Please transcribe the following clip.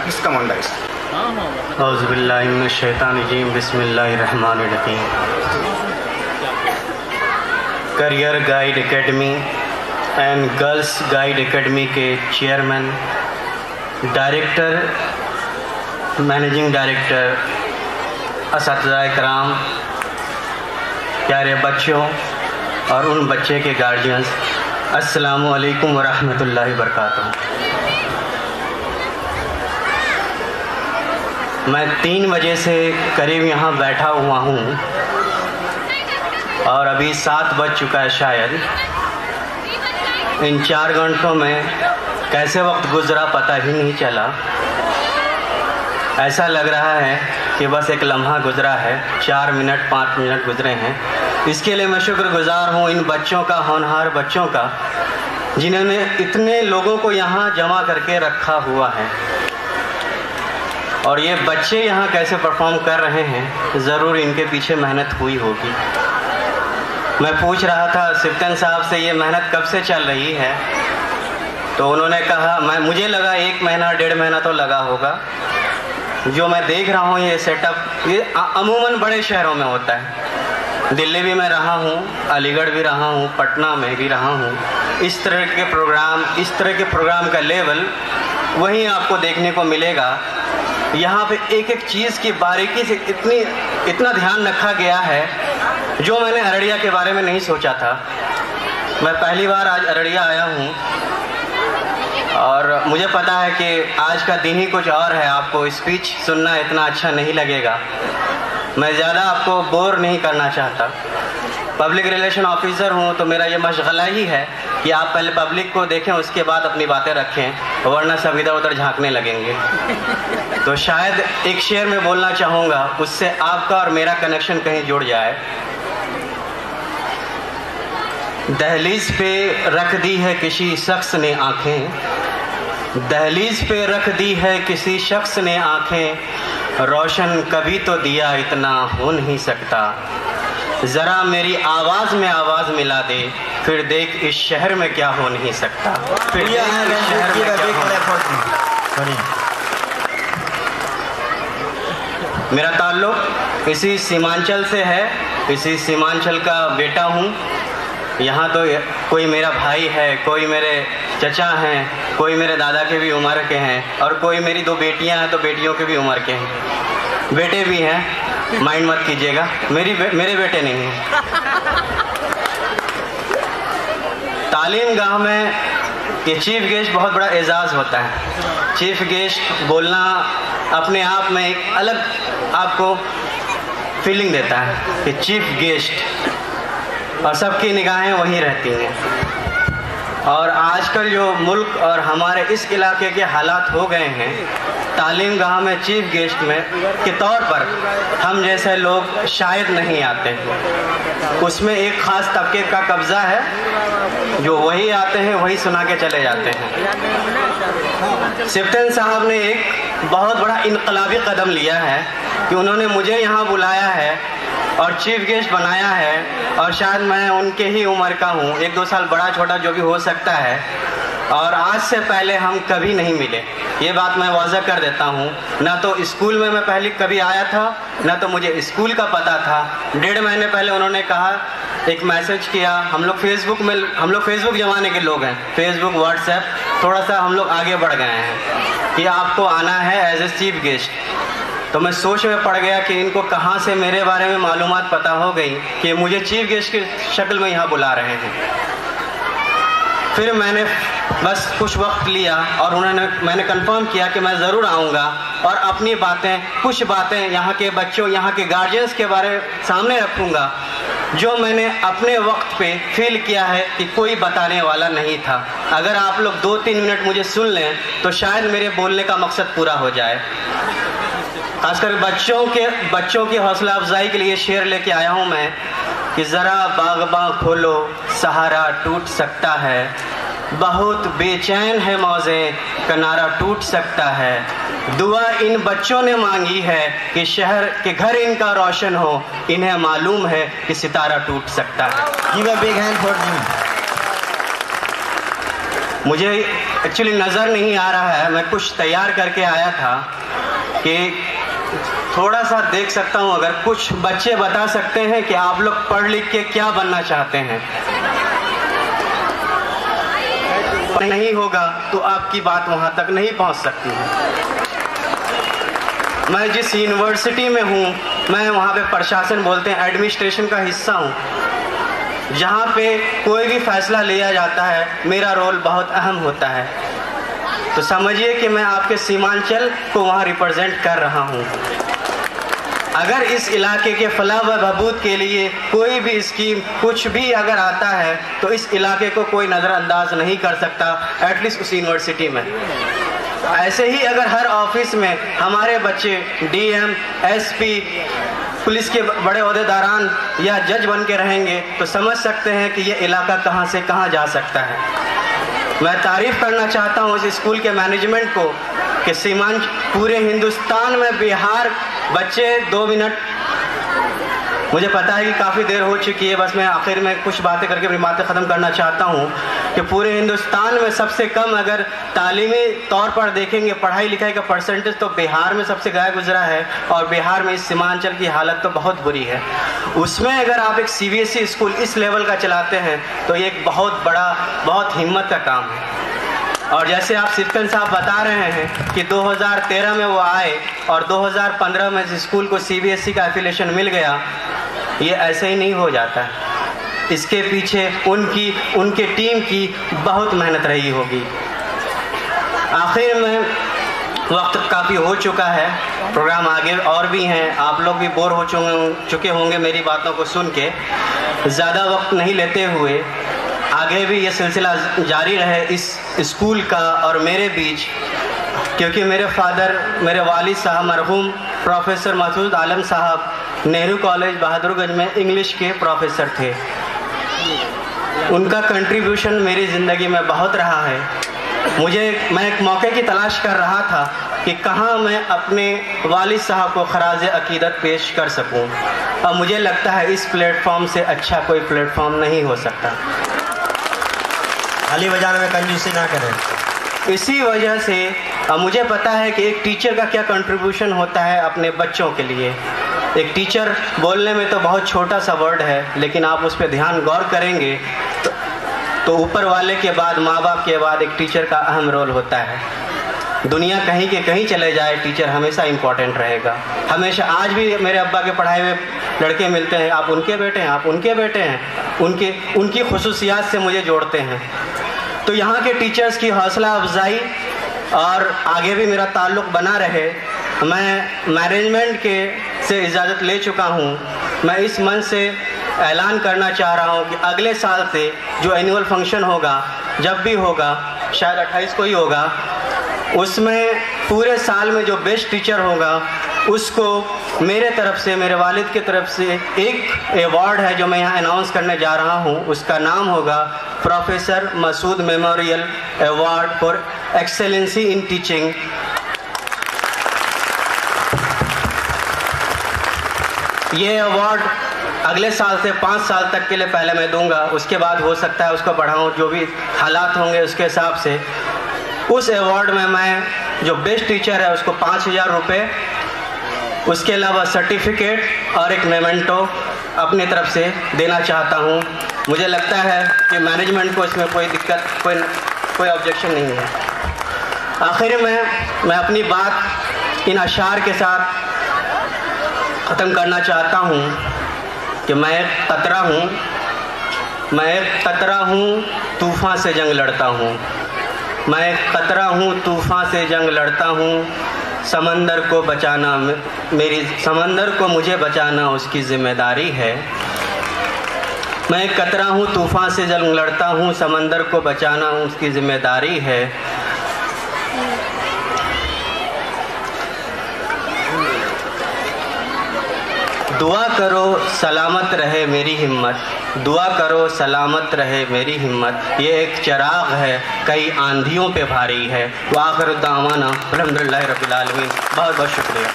and please come on guys. औज़ुबिल्लाहि मिनश्शैतानिर्रजीम बिस्मिल्लाहिर्रहमानिर्रहीम। Career guide academy and girls guide academy के chairman, director, managing director, असातिज़ा इकराम, प्यारे बच्चों और उन बच्चे के गार्जियंस, अस्सलामु अलैकुम व रहमतुल्लाहि व बरकातुहू। मैं 3 बजे से करीब यहाँ बैठा हुआ हूँ और अभी 7 बज चुका है शायद। इन 4 घंटों में कैसे वक्त गुजरा पता ही नहीं चला। ऐसा लग रहा है कि बस एक लम्हा गुजरा है, 4 मिनट 5 मिनट गुजरे हैं। इसके लिए मैं शुक्रगुजार हूँ इन बच्चों का, होनहार बच्चों का, जिन्होंने इतने लोगों को यहाँ जमा करके रखा हुआ है। और ये बच्चे यहाँ कैसे परफॉर्म कर रहे हैं, ज़रूर इनके पीछे मेहनत हुई होगी। मैं पूछ रहा था सिफ्तन साहब से ये मेहनत कब से चल रही है, तो उन्होंने कहा, मुझे लगा 1 महीना 1.5 महीना तो लगा होगा। जो मैं देख रहा हूँ ये सेटअप, ये अमूमन बड़े शहरों में होता है। दिल्ली भी मैं रहा हूँ, अलीगढ़ भी रहा हूँ, पटना में भी रहा हूँ। इस तरह के प्रोग्राम का लेवल वहीं आपको देखने को मिलेगा। यहाँ पे एक एक चीज़ की बारीकी से इतना ध्यान रखा गया है, जो मैंने अररिया के बारे में नहीं सोचा था। मैं पहली बार आज अररिया आया हूँ और मुझे पता है कि आज का दिन ही कुछ और है। आपको स्पीच सुनना इतना अच्छा नहीं लगेगा। मैं ज़्यादा आपको बोर नहीं करना चाहता। पब्लिक रिलेशन ऑफिसर हूँ तो मेरा ये मशगला ही है कि आप पहले पब्लिक को देखें, उसके बाद अपनी बातें रखें, वरना सब इधर उधर झांकने लगेंगे। तो शायद एक शेर में बोलना चाहूँगा, उससे आपका और मेरा कनेक्शन कहीं जुड़ जाए। दहलीज पे रख दी है किसी शख्स ने आंखें, दहलीज पे रख दी है किसी शख्स ने आंखें, रोशन कभी तो दिया इतना हो नहीं सकता। जरा मेरी आवाज में आवाज मिला दे, फिर देख इस शहर में क्या हो नहीं सकता। फिर देख इस शहर में क्या हो। मेरा ताल्लुक इसी सीमांचल से है, इसी सीमांचल का बेटा हूँ। यहाँ तो कोई मेरा भाई है, कोई मेरे चचा हैं, कोई मेरे दादा के भी उम्र के हैं, और कोई मेरी 2 बेटियाँ हैं तो बेटियों के भी उम्र के हैं। बेटे भी हैं, माइंड मत कीजिएगा, मेरे बेटे नहीं हैं। तालीम गाह में ये चीफ गेस्ट बहुत बड़ा एजाज़ होता है। चीफ गेस्ट बोलना अपने आप में एक अलग आपको फीलिंग देता है कि चीफ गेस्ट, और सबकी निगाहें वहीं रहती हैं। और आजकल जो मुल्क और हमारे इस इलाके के हालात हो गए हैं, तालीम गाह में चीफ गेस्ट में के तौर पर हम जैसे लोग शायद नहीं आते। उसमें एक ख़ास तबके का कब्ज़ा है, जो वही आते हैं वही सुना के चले जाते हैं। सिफ्तन साहब ने एक बहुत बड़ा इनकलाबी कदम लिया है कि उन्होंने मुझे यहाँ बुलाया है और चीफ गेस्ट बनाया है, और शायद मैं उनके ही उम्र का हूँ, 1-2 साल बड़ा छोटा जो भी हो सकता है। और आज से पहले हम कभी नहीं मिले, ये बात मैं वाज़ह कर देता हूँ। ना तो स्कूल में मैं पहले कभी आया था, ना तो मुझे स्कूल का पता था। 1.5 महीने पहले उन्होंने कहा, एक मैसेज किया। हम लोग फेसबुक ज़माने के लोग हैं, फेसबुक व्हाट्सएप, थोड़ा सा हम लोग आगे बढ़ गए हैं कि आपको आना है एज ए चीफ गेस्ट। तो मैं सोच में पड़ गया कि इनको कहाँ से मेरे बारे में मालूमात पता हो गई कि मुझे चीफ गेस्ट की शक्ल में यहाँ बुला रहे हैं। फिर मैंने बस कुछ वक्त लिया और मैंने कंफर्म किया कि मैं ज़रूर आऊँगा और अपनी कुछ बातें यहाँ के बच्चों, यहाँ के गार्जियंस के बारे में सामने रखूँगा, जो मैंने अपने वक्त पे फील किया है कि कोई बताने वाला नहीं था। अगर आप लोग 2-3 मिनट मुझे सुन लें तो शायद मेरे बोलने का मकसद पूरा हो जाए। खासकर बच्चों की हौसला अफजाई के लिए शेर लेके आया हूँ मैं कि ज़रा बाग़बां खोलो, सहारा टूट सकता है, बहुत बेचैन है मौज़े, किनारा टूट सकता है। दुआ इन बच्चों ने मांगी है कि शहर के घर इनका रोशन हो, इन्हें मालूम है कि सितारा टूट सकता है। Give a big hand for him. मुझे एक्चुअली नज़र नहीं आ रहा है, मैं कुछ तैयार करके आया था कि थोड़ा सा देख सकता हूँ। अगर कुछ बच्चे बता सकते हैं कि आप लोग पढ़ लिख के क्या बनना चाहते हैं। नहीं होगा तो आपकी बात वहाँ तक नहीं पहुँच सकती है। मैं जिस यूनिवर्सिटी में हूँ, मैं वहाँ पे प्रशासन बोलते हैं एडमिनिस्ट्रेशन का हिस्सा हूँ। जहाँ पे कोई भी फैसला लिया जाता है, मेरा रोल बहुत अहम होता है। तो समझिए कि मैं आपके सीमांचल को वहाँ रिप्रेजेंट कर रहा हूँ। अगर इस इलाके के फलाह व बहबूद के लिए कोई भी स्कीम कुछ भी अगर आता है तो इस इलाके को कोई नज़रअंदाज नहीं कर सकता, एटलीस्ट उस यूनिवर्सिटी में। ऐसे ही अगर हर ऑफिस में हमारे बच्चे डीएम, एसपी, पुलिस के बड़े ओहदेदारान या जज बन के रहेंगे तो समझ सकते हैं कि ये इलाका कहाँ से कहाँ जा सकता है। मैं तारीफ़ करना चाहता हूँ इस स्कूल के मैनेजमेंट को कि सीमांच पूरे हिंदुस्तान में बिहार बच्चे 2 मिनट, मुझे पता है कि काफ़ी देर हो चुकी है, बस मैं आखिर में कुछ बातें करके अपनी बातें ख़त्म करना चाहता हूँ कि पूरे हिंदुस्तान में सबसे कम अगर तालीमी तौर पर देखेंगे पढ़ाई लिखाई का परसेंटेज तो बिहार में सबसे गया गुजरा है। और बिहार में इस सीमांचल की हालत तो बहुत बुरी है। उसमें अगर आप एक सीबीएसई स्कूल इस लेवल का चलाते हैं तो ये एक बहुत बड़ा, बहुत हिम्मत का काम है। और जैसे आप सिफ्तन साहब बता रहे हैं कि 2013 में वो आए और 2015 में इस स्कूल को सीबीएसई का एफिलिएशन मिल गया, ये ऐसे ही नहीं हो जाता है। इसके पीछे उनके टीम की बहुत मेहनत रही होगी। आखिर में वक्त काफ़ी हो चुका है, प्रोग्राम आगे और भी हैं, आप लोग भी बोर हो चुके होंगे मेरी बातों को सुन के। ज़्यादा वक्त नहीं लेते हुए आगे भी ये सिलसिला जारी रहे इस स्कूल का और मेरे बीच, क्योंकि मेरे फादर, मेरे वालिद साहब मरहूम प्रोफेसर मसूद आलम साहब नेहरू कॉलेज बहादुरगंज में इंग्लिश के प्रोफेसर थे। उनका कंट्रीब्यूशन मेरी ज़िंदगी में बहुत रहा है। मैं एक मौके की तलाश कर रहा था कि कहाँ मैं अपने वालिद साहब को खराज अकीदत पेश कर सकूं, और मुझे लगता है इस प्लेटफॉर्म से अच्छा कोई प्लेटफॉर्म नहीं हो सकता। खाली बजाने में कंजूसी ना करें। इसी वजह से मुझे पता है कि एक टीचर का क्या कंट्रीब्यूशन होता है अपने बच्चों के लिए। एक टीचर बोलने में तो बहुत छोटा सा वर्ड है, लेकिन आप उस पर ध्यान गौर करेंगे तो ऊपर वाले के बाद, माँ बाप के बाद एक टीचर का अहम रोल होता है। दुनिया कहीं के कहीं चले जाए, टीचर हमेशा इम्पोर्टेंट रहेगा। हमेशा, आज भी मेरे अब्बा के पढ़ाए हुए लड़के मिलते हैं, आप उनके बेटे हैं, आप उनके बेटे हैं, उनकी खुसूसियात से मुझे जोड़ते हैं। तो यहाँ के टीचर्स की हौसला अफजाई और आगे भी मेरा ताल्लुक़ बना रहे। मैं मैनेजमेंट से इजाज़त ले चुका हूँ। मैं इस मंच से ऐलान करना चाह रहा हूँ कि अगले साल से जो एनुअल फंक्शन होगा, जब भी होगा, शायद 28 को ही होगा, उसमें पूरे साल में जो बेस्ट टीचर होगा उसको मेरे तरफ से, मेरे वालिद की तरफ से एक अवार्ड है जो मैं यहाँ अनाउंस करने जा रहा हूँ। उसका नाम होगा professor Masood memorial award for excellency in teaching. ये अवार्ड अगले साल से 5 साल तक के लिए पहले मैं दूंगा, उसके बाद हो सकता है उसको बढ़ाऊँ, जो भी हालात होंगे उसके हिसाब से। उस अवार्ड में मैं जो बेस्ट टीचर है उसको 5,000 रुपये, उसके अलावा सर्टिफिकेट और एक मेमेंटो अपनी तरफ से देना चाहता हूँ। मुझे लगता है कि मैनेजमेंट को इसमें कोई दिक्कत, कोई ऑब्जेक्शन नहीं है। आखिर में मैं अपनी बात इन अशार के साथ ख़त्म करना चाहता हूँ कि मैं एक कतरा हूँ, तूफ़ान से जंग लड़ता हूँ। मैं एक कतरा हूँ, तूफ़ान से जंग लड़ता हूँ। समंदर को मुझे बचाना उसकी ज़िम्मेदारी है। मैं एक कतरा हूँ, तूफ़ान से जंग लड़ता हूँ। समंदर को बचाना उसकी ज़िम्मेदारी है। दुआ करो सलामत रहे मेरी हिम्मत, दुआ करो सलामत रहे मेरी हिम्मत। ये एक चिराग है, कई आंधियों पे भारी है। व आखिर दावाना अल्हम्दुलिल्लाहि रब्बिल आलमीन। बहुत बहुत शुक्रिया।